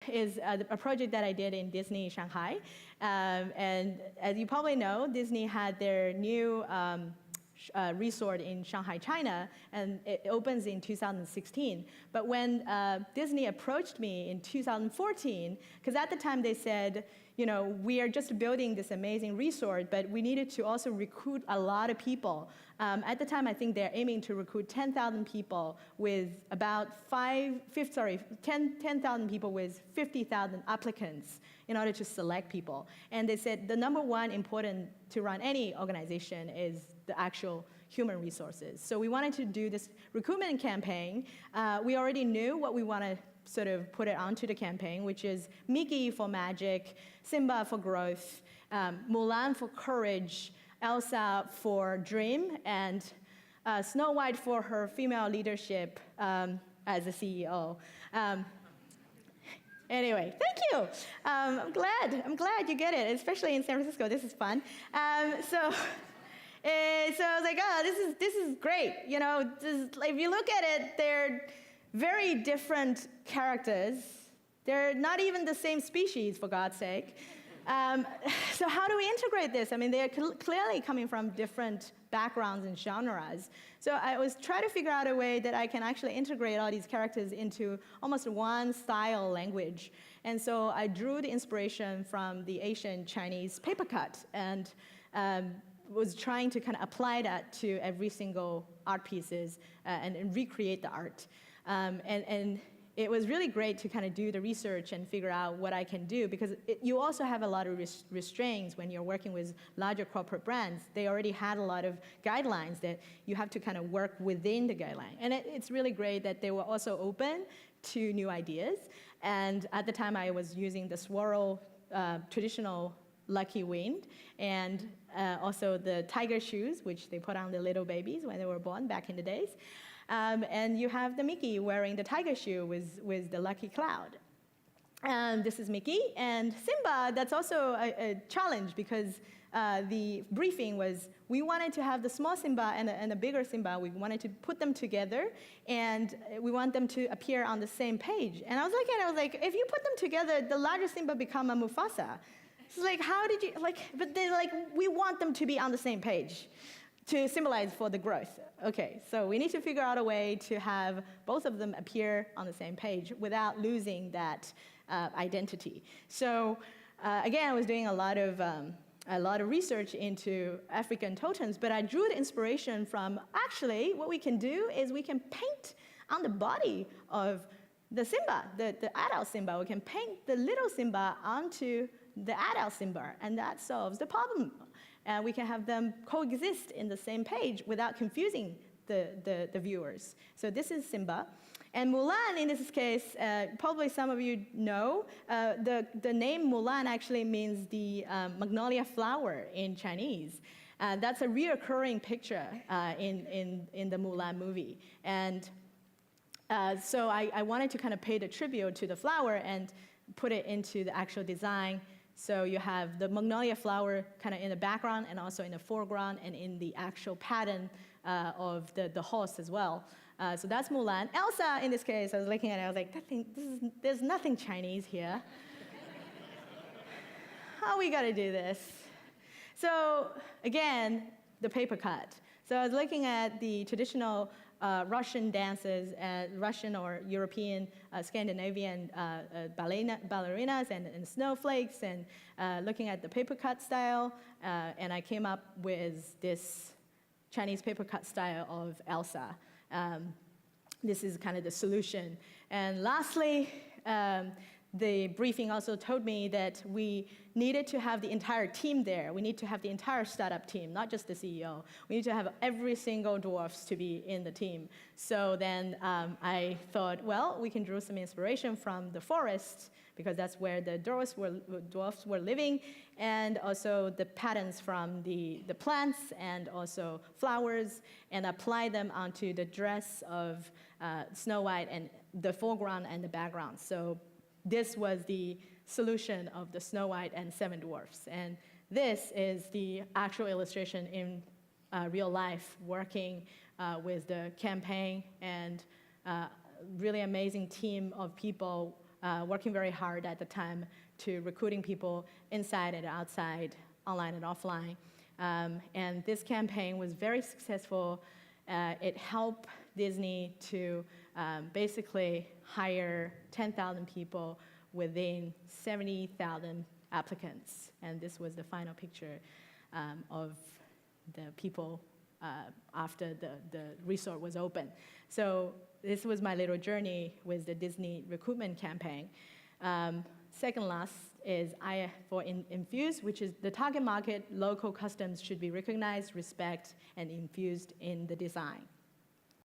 is a project that I did in Disney Shanghai. And as you probably know, Disney had their new resort in Shanghai, China, and it opens in 2016. But when Disney approached me in 2014, because at the time they said, you know, we are just building this amazing resort, but we needed to also recruit a lot of people. At the time, I think they're aiming to recruit 10,000 people with about 10,000 people with 50,000 applicants in order to select people. And they said the number one important to run any organization is the actual human resources. So we wanted to do this recruitment campaign. We already knew what we want to sort of put it onto the campaign, which is Mickey for magic, Simba for growth, Mulan for courage, Elsa for dream, and Snow White for her female leadership as a CEO. Anyway, thank you. I'm glad you get it, especially in San Francisco. This is fun. So I was like, oh, this is great. You know, if you look at it, they're very different characters. They're not even the same species, for God's sake. So how do we integrate this? I mean, they're clearly coming from different backgrounds and genres. So I was trying to figure out a way that I can actually integrate all these characters into almost one style language. And so I drew the inspiration from the Asian Chinese paper cut and was trying to kind of apply that to every single art pieces and recreate the art. And it was really great to kind of do the research and figure out what I can do, because you also have a lot of restraints when you're working with larger corporate brands. They already had a lot of guidelines that you have to kind of work within the guideline. And it's really great that they were also open to new ideas. And at the time, I was using the swirl traditional Lucky Wind, and also the tiger shoes, which they put on the little babies when they were born back in the days. And you have the Mickey wearing the tiger shoe with the lucky cloud. And this is Mickey. And Simba, that's also a challenge, because the briefing was we wanted to have the small Simba and the bigger Simba. We wanted to put them together, and we want them to appear on the same page. And I was like, if you put them together, the larger Simba become a Mufasa. It's like, how did you, but they're like, we want them to be on the same page to symbolize for the growth. Okay, so we need to figure out a way to have both of them appear on the same page without losing that identity. So again, I was doing a lot of research into African totems, but I drew the inspiration from, actually, what we can do is we can paint on the body of the Simba, the adult Simba. We can paint the little Simba onto the adult Simba, and that solves the problem. And we can have them coexist in the same page without confusing the viewers. So this is Simba. And Mulan, in this case, probably some of you know, the name Mulan actually means the magnolia flower in Chinese. That's a reoccurring picture in the Mulan movie. And so I wanted to kind of pay the tribute to the flower and put it into the actual design. So you have the magnolia flower kind of in the background and also in the foreground and in the actual pattern of the horse as well. So that's Mulan. Elsa, in this case, I was looking at it, I was like, there's nothing Chinese here. How are we gonna do this? So again, the paper cut. So I was looking at the traditional Russian dances, Russian or European, Scandinavian ballerinas and snowflakes, and looking at the paper cut style, and I came up with this Chinese paper cut style of Elsa. This is kind of the solution. And lastly, the briefing also told me that we needed to have the entire team there. We need to have the entire startup team, not just the CEO. We need to have every single dwarfs to be in the team. So then I thought, well, we can draw some inspiration from the forest, because that's where the dwarfs were living, and also the patterns from the plants and also flowers, and apply them onto the dress of Snow White and the foreground and the background. So this was the solution of the Snow White and Seven Dwarfs. And this is the actual illustration in real life, working with the campaign, and really amazing team of people working very hard at the time to recruiting people inside and outside, online and offline. And this campaign was very successful. It helped Disney to basically hire 10,000 people within 70,000 applicants. And this was the final picture of the people after the resort was open. So this was my little journey with the Disney recruitment campaign. Second last is for Infuse, which is the target market, local customs should be recognized, respect, and infused in the design.